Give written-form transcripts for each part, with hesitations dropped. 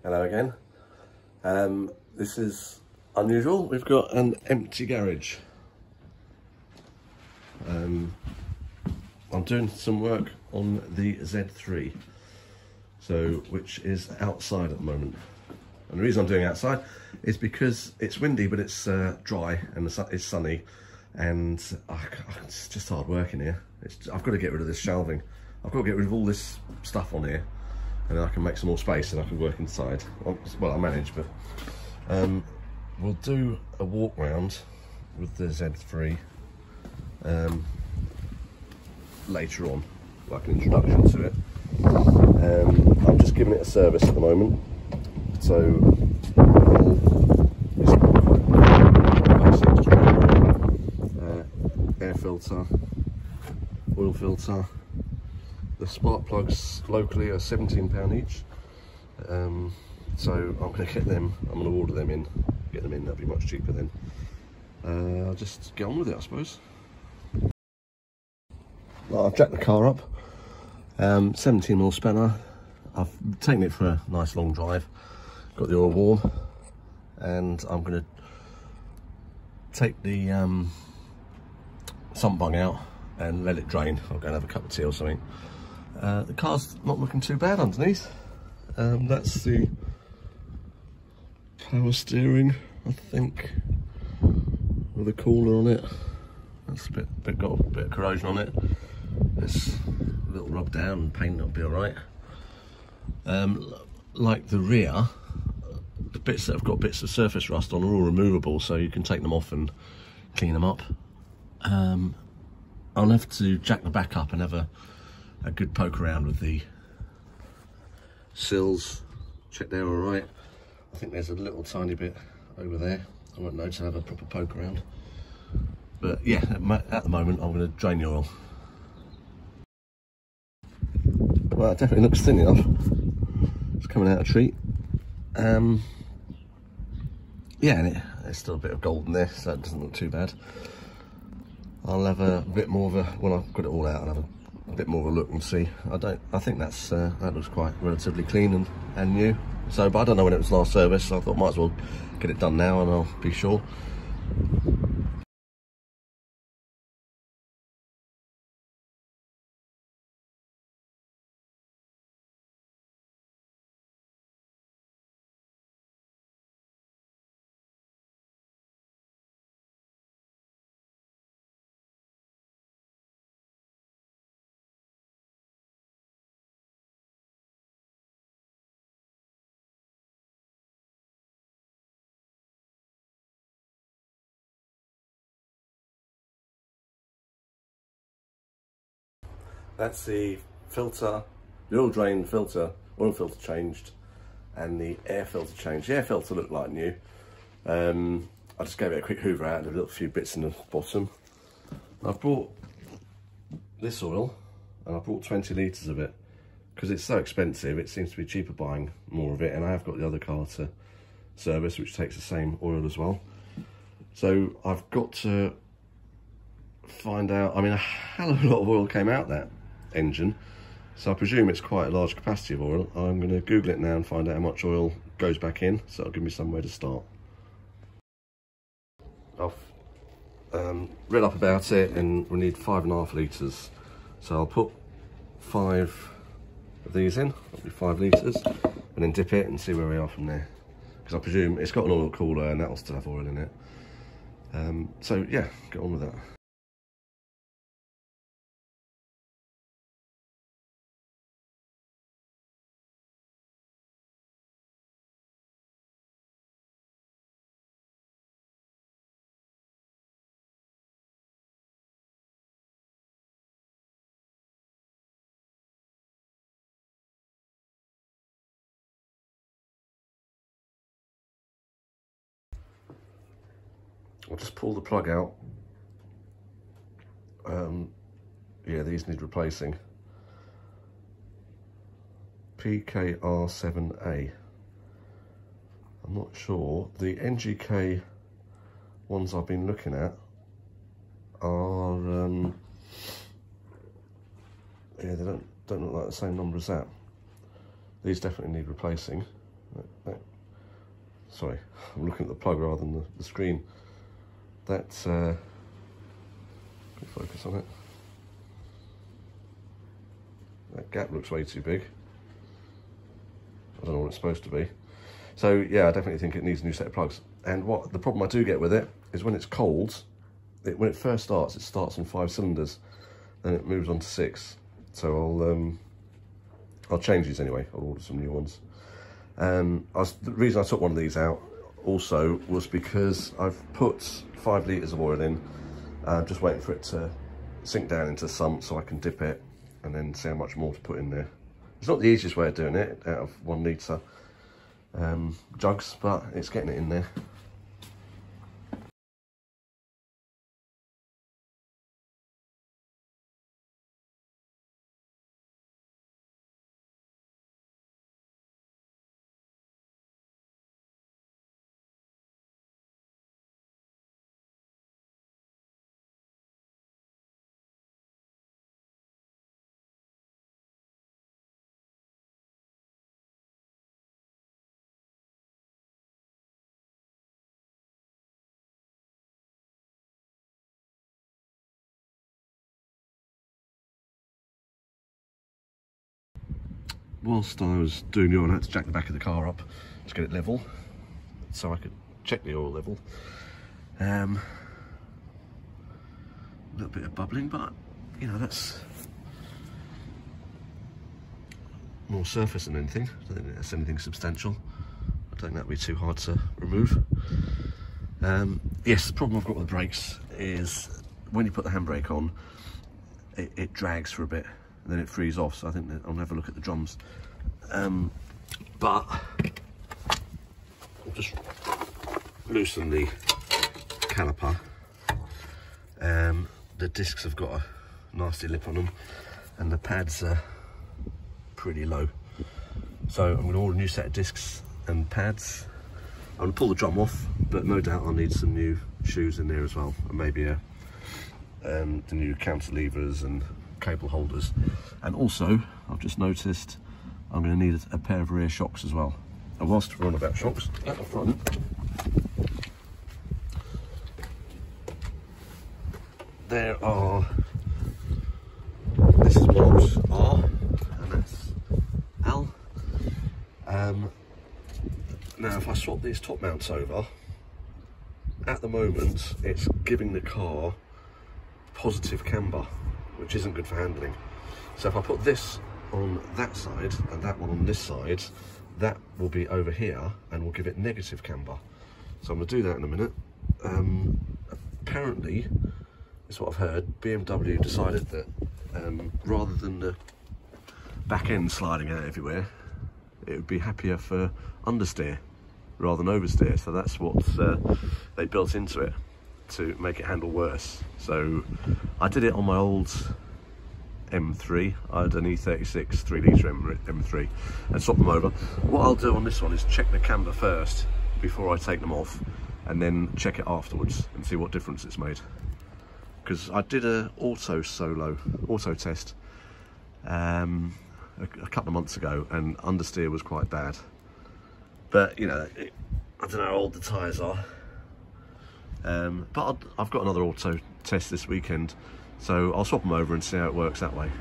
Hello again. This is unusual. We've got an empty garage. I'm doing some work on the Z3, which is outside at the moment. And the reason I'm doing it outside is because it's windy, but it's dry and it's sunny, and it's just hard work in here. I've got to get rid of this shelving. I've got to get rid of all this stuff on here, and then I can make some more space and I can work inside. Well, I'll manage, but we'll do a walk round with the Z3 later on, like an introduction to it. I'm just giving it a service at the moment, so air filter, oil filter. The spark plugs locally are £17 each, so I'm going to get them. I'm going to order them in, get them in. That'll be much cheaper then. I'll just get on with it, I suppose. Well, I've jacked the car up, 17mm spanner. I've taken it for a nice long drive, got the oil warm, and I'm going to take the sump bung out and let it drain. I'll go and have a cup of tea or something. The car's not looking too bad underneath. That's the power steering, I think, with a cooler on it. That's got a bit of corrosion on it. It's a little rubbed down and paint will be alright. Like the rear, the bits that have got bits of surface rust on are all removable, so you can take them off and clean them up. I'll have to jack the back up and have a good poke around with the sills, check they're all right. I think there's a little tiny bit over there. I won't know to have a proper poke around. But yeah, at the moment I'm going to drain the oil. Well, it definitely looks thin enough. It's coming out a treat. Yeah, and there's still a bit of gold in there, so that doesn't look too bad. I'll have a bit more of a, when I've got it all out, I'll have a bit more of a look and see. I think that looks quite relatively clean and new. So, but I don't know when it was last serviced, so I thought might as well get it done now and I'll be sure. That's the filter, the oil drain filter, oil filter changed, and the air filter changed. The air filter looked like new. I just gave it a quick hoover out and a little few bits in the bottom. I've bought this oil, and I bought 20 litres of it, because it's so expensive. It seems to be cheaper buying more of it, and I have got the other car to service, which takes the same oil as well. So I've got to find out, I mean, a hell of a lot of oil came out that engine, so I presume it's quite a large capacity of oil. I'm going to Google it now and find out how much oil goes back in, so it'll give me somewhere to start. I've read up about it, and we need 5.5 litres, so I'll put 5 of these in. That'll be 5 litres, and then dip it and see where we are from there, because I presume it's got an oil cooler and that'll still have oil in it. So yeah, get on with that. I'll just pull the plug out. Yeah, these need replacing. PKR7A. I'm not sure. The NGK ones I've been looking at are yeah, they don't look like the same number as that. These definitely need replacing. Sorry, I'm looking at the plug rather than the screen. That's, focus on it. That gap looks way too big. I don't know what it's supposed to be. So yeah, I definitely think it needs a new set of plugs. And what the problem I do get with it is when it's cold, when it first starts, it starts on 5 cylinders, then it moves on to 6. So I'll change these anyway. I'll order some new ones. The reason I took one of these out also was because I've put 5 litres of oil in. Just waiting for it to sink down into the sump so I can dip it and then see how much more to put in there. It's not the easiest way of doing it out of 1 litre jugs, but it's getting it in there. Whilst I was doing the oil, I had to jack the back of the car up to get it level, so I could check the oil level. A little bit of bubbling, but you know, that's more surface than anything. I don't think that's anything substantial. I don't think that'd be too hard to remove. Yes, the problem I've got with the brakes is when you put the handbrake on, it drags for a bit and then it frees off. So I think that I'll have a look at the drums. But I'll just loosen the caliper. The discs have got a nasty lip on them and the pads are pretty low. So I'm going to order a new set of discs and pads. I'm going to pull the drum off, but no doubt I'll need some new shoes in there as well, and maybe the new cantilevers and cable holders. And also, I've just noticed I'm going to need a pair of rear shocks as well. And whilst we're on about shocks, at the front, there are, this is marked R, and that's L. Now if I swap these top mounts over, at the moment it's giving the car positive camber, which isn't good for handling. So if I put this on that side and that one on this side, that will be over here and will give it negative camber. So I'm going to do that in a minute. Apparently, it's what I've heard, BMW decided that rather than the back end sliding out everywhere, it would be happier for understeer rather than oversteer. So that's what they built into it to make it handle worse. So I did it on my old M3. I had an E36 3 litre M3 and swapped them over. What I'll do on this one is check the camber first before I take them off, and then check it afterwards and see what difference it's made. Because I did a auto test a couple of months ago, and understeer was quite bad. But you know, I don't know how old the tyres are. But I've got another auto test this weekend, so I'll swap them over and see how it works that way.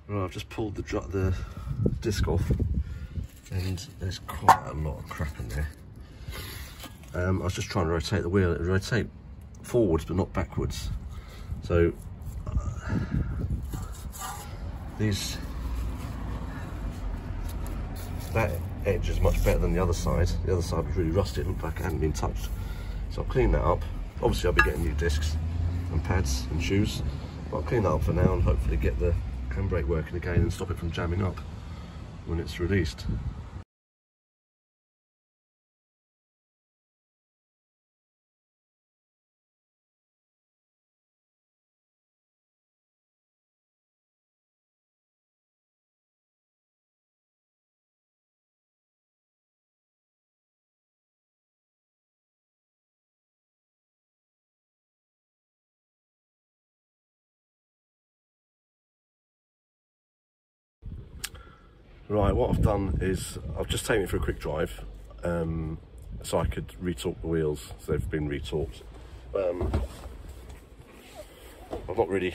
Right, I've just pulled the disc off, and there's quite a lot of crap in there. I was just trying to rotate the wheel. It would rotate forwards but not backwards. So that edge is much better than the other side. The other side was really rusty. It looked like it hadn't been touched. So I'll clean that up. Obviously I'll be getting new discs and pads and shoes, but I'll clean that up for now and hopefully get the handbrake working again and stop it from jamming up when it's released. Right, what I've done is I've just taken it for a quick drive so I could retorque the wheels, so they've been retorqued. I've not really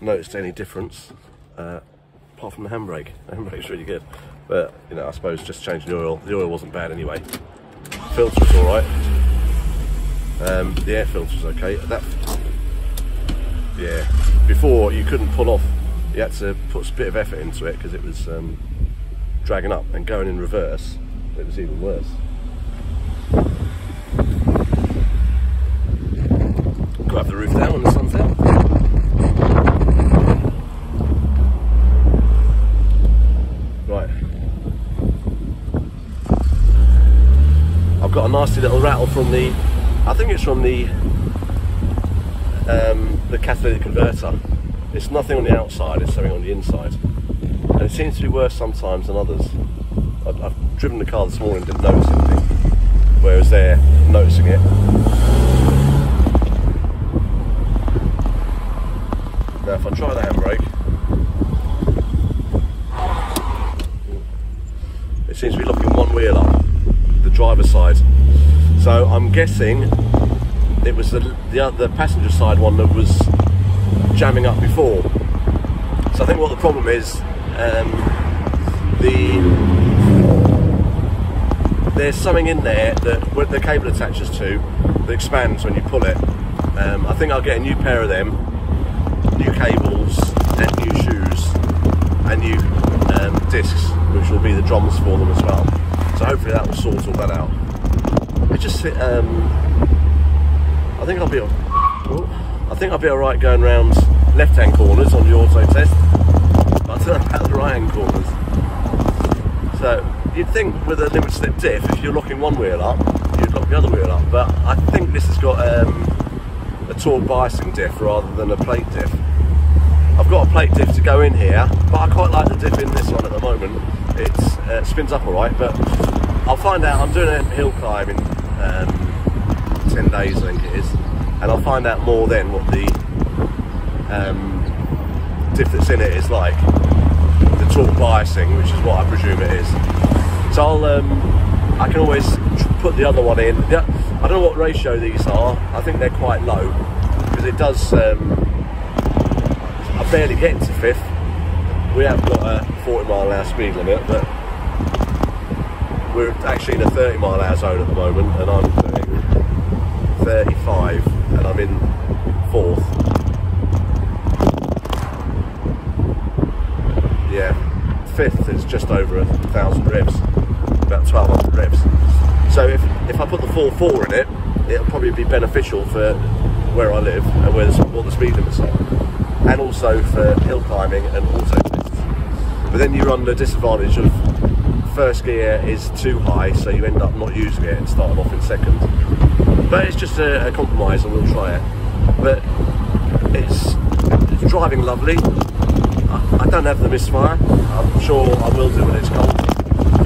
noticed any difference apart from the handbrake. The handbrake's really good, but you know, I suppose just changing the oil wasn't bad anyway. Filter's alright, the air filter's okay. Yeah, before you couldn't pull off, you had to put a bit of effort into it because it was dragging up, and going in reverse it was even worse. Got to have the roof down when the sun's out. Right, I've got a nasty little rattle from the, I think it's from the catalytic converter. It's nothing on the outside, it's something on the inside, and it seems to be worse sometimes than others. I've driven the car this morning and didn't notice anything, whereas they're noticing it. Now if I try the handbrake, it seems to be locking one wheel up, the driver's side. So I'm guessing it was the passenger side one that was jamming up before. So I think what the problem is, there's something in there that the cable attaches to that expands when you pull it. I think I'll get a new pair of them, new cables and new shoes and new discs, which will be the drums for them as well. So hopefully that will sort all that out. It just I think I'll be alright going round left-hand corners on the auto test, but I don't know about the right-hand corners. So you'd think with a limited slip diff, if you're locking one wheel up, you'd lock the other wheel up, but I think this has got a torque biasing diff rather than a plate diff. I've got a plate diff to go in here, but I quite like the diff in this one at the moment. It spins up alright, but I'll find out. I'm doing a hill climb in 10 days, I think it is, and I'll find out more then what the diff that's in it is like, the torque biasing, which is what I presume it is. So I can always put the other one in. I don't know what ratio these are. I think they're quite low, because it does, I barely get into fifth. We have got a 40-mile-an-hour speed limit, but we're actually in a 30-mile-an-hour zone at the moment, and I'm doing 35, and I'm in fourth. Yeah, fifth is just over 1,000 revs, about 1,200 revs. So if I put the 4.4 in it, it'll probably be beneficial for where I live and where what the speed limits are, and also for hill climbing and auto tests. But then you run the disadvantage of first gear is too high, so you end up not using it and starting off in second. But it's just a compromise, and we'll try it. But it's driving lovely. I don't have the misfire. I'm sure I will do when it's cold.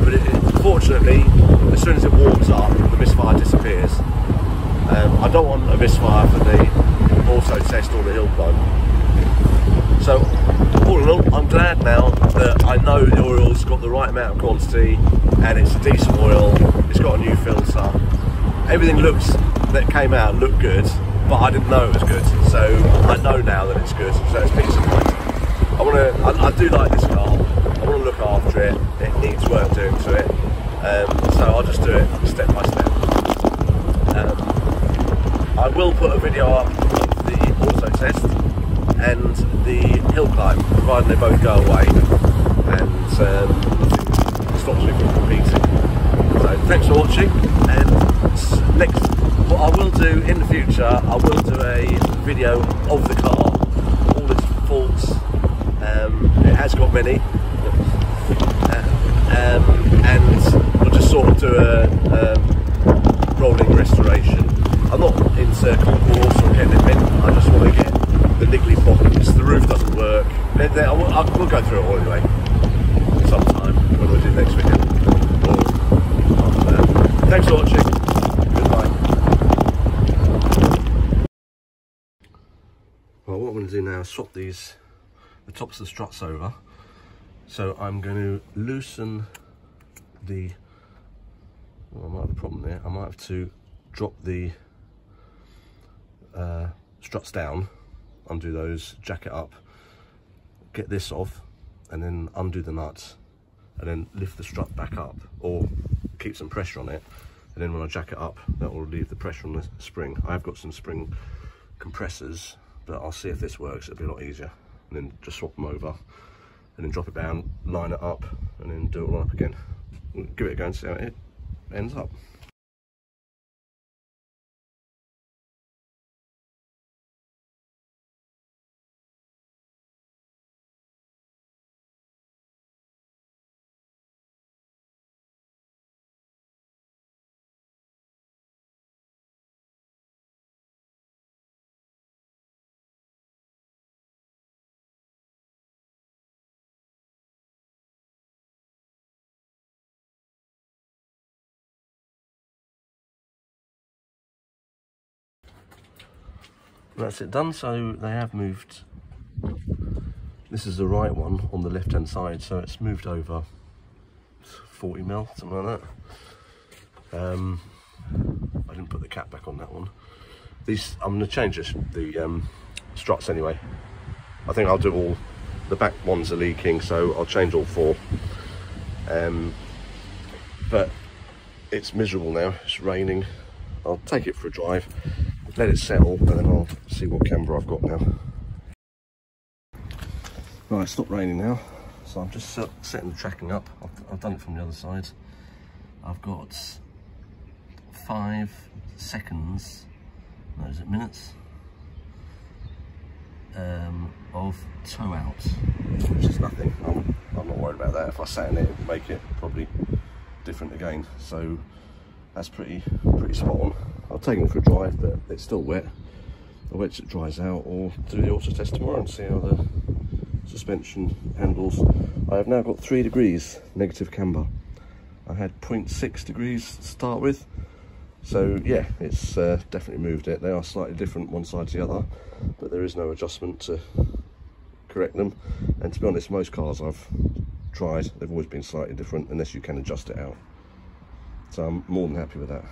But fortunately, as soon as it warms up, the misfire disappears. I don't want a misfire for the auto test or the hill climb. So all in all, I'm glad now that I know the oil's got the right amount of quantity and it's a decent oil. It's got a new filter. Everything that came out looked good, but I didn't know it was good. So I know now that it's good. So it's peace of mind. I do like this car. I want to look after it. It needs work doing to it. So I'll just do it step by step. I will put a video up of the auto test and the hill climb, provided they both go away and nothing stops me from competing. So thanks for watching, and what I will do in the future, I will do a video of the car, all its faults. It has got many, and we'll just sort of do a rolling restoration. I'm not into concourse or getting it mint. I just want to get the niggly pockets. The roof doesn't work. We'll go through it all anyway, sometime when we do next weekend. Thanks for watching. Goodbye. Well, what I'm going to do now is swap the tops of the struts over. So I'm going to loosen the, well, I might have a problem there. I might have to drop the struts down, undo those, jack it up, get this off, and then undo the nuts, and then lift the strut back up, or keep some pressure on it, and then when I jack it up, that will relieve the pressure on the spring. I've got some spring compressors, but I'll see if this works. It'll be a lot easier. And then just swap them over, and then drop it down, line it up, and then do it all up again. Give it a go and see how it ends up. That's it done. So they have moved. This is the right one on the left hand side, so it's moved over 40 mil, something like that. I didn't put the cap back on that one. These, I'm going to change the struts anyway. I think I'll do all, the back ones are leaking, so I'll change all 4. But it's miserable now, it's raining. I'll take it for a drive, let it settle, and then I'll see what camber I've got now. Right, it's stopped raining now, so I'm just setting the tracking up. I've done it from the other side. I've got 5 seconds, no, is it minutes, of toe out, which is nothing. I'm not worried about that. If I sat in it, it would make it probably different again. So that's pretty spot on. I'll take it for a drive, but it's still wet. I'll wait till it dries out, or do the auto test tomorrow and see how the suspension handles. I have now got 3 degrees negative camber. I had 0.6 degrees to start with. So yeah, it's definitely moved it. They are slightly different one side to the other, but there is no adjustment to correct them. And to be honest, most cars I've tried, they've always been slightly different unless you can adjust it out. So I'm more than happy with that.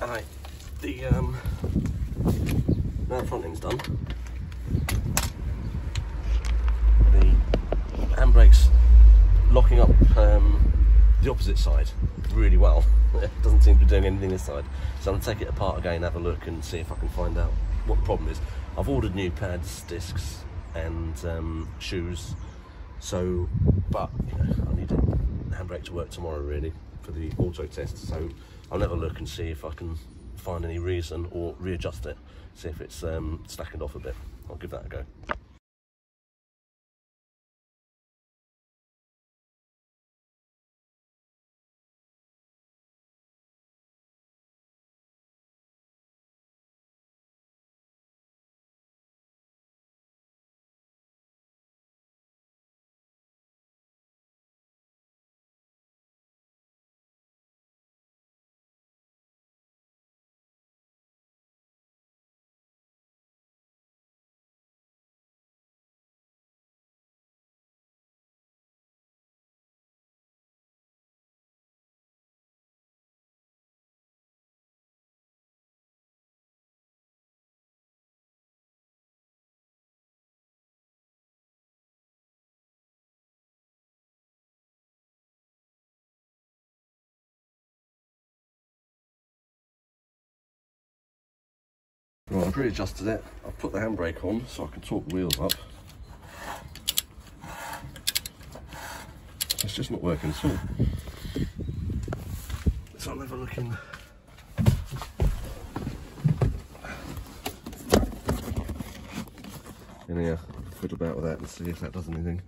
Alright, now the front end's done. The handbrake's locking up the opposite side really well. It doesn't seem to be doing anything this side. So I'm going to take it apart again, have a look and see if I can find out what the problem is. I've ordered new pads, discs and shoes. So, but you know, I need the handbrake to work tomorrow really for the auto test. So I'll have a look and see if I can find any reason or readjust it, see if it's slackened off a bit. I'll give that a go. Right, I've readjusted it. I've put the handbrake on so I can torque the wheels up. It's just not working at all. So I'll have a look in here, fiddle about with that and see if that does anything.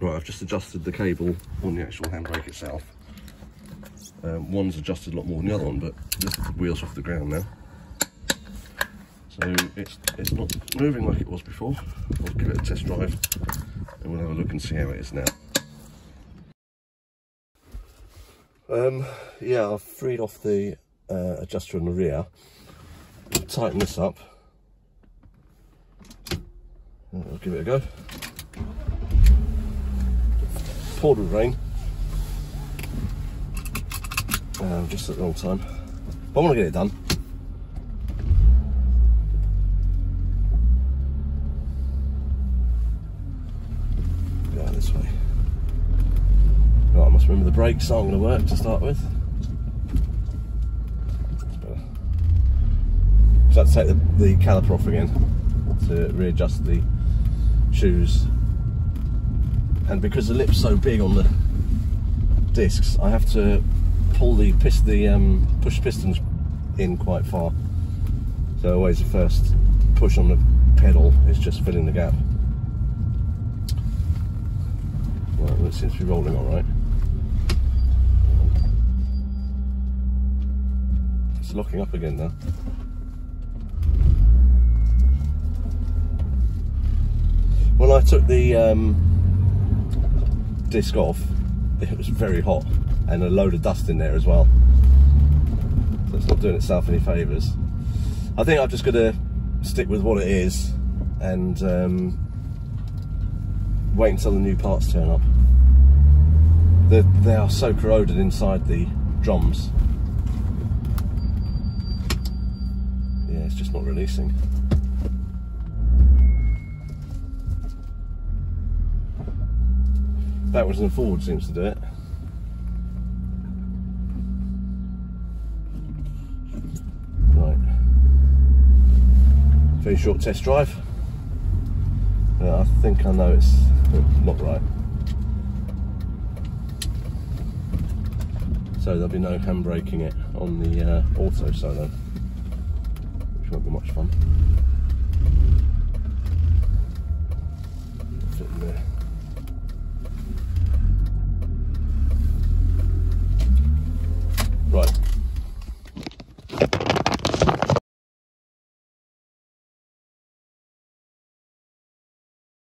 Right, I've just adjusted the cable on the actual handbrake itself. One's adjusted a lot more than the other one, but the wheel's off the ground now. So it's not moving like it was before. I'll give it a test drive and we'll have a look and see how it is now. Yeah, I've freed off the adjuster in the rear. Tighten this up I'll give it a go. Poured with rain. Just at the wrong time. But I want to get it done. Go this way. Right, I must remember the brakes aren't going to work to start with. That's better. So I have to take the caliper off again to readjust the shoes. And because the lip's so big on the discs, I have to pull the push pistons in quite far. So always the first push on the pedal is just filling the gap. Right, well, it seems to be rolling all right. It's locking up again now. When I took the disc off, it was very hot and a load of dust in there as well. So it's not doing itself any favours. I think I'm just going to stick with what it is and wait until the new parts turn up. They are so corroded inside the drums. Yeah, it's just not releasing. Backwards and forwards seems to do it. Right. Very short test drive. I think I know it's not right. So there'll be no handbraking it on the auto solo, which won't be much fun. Fit in there.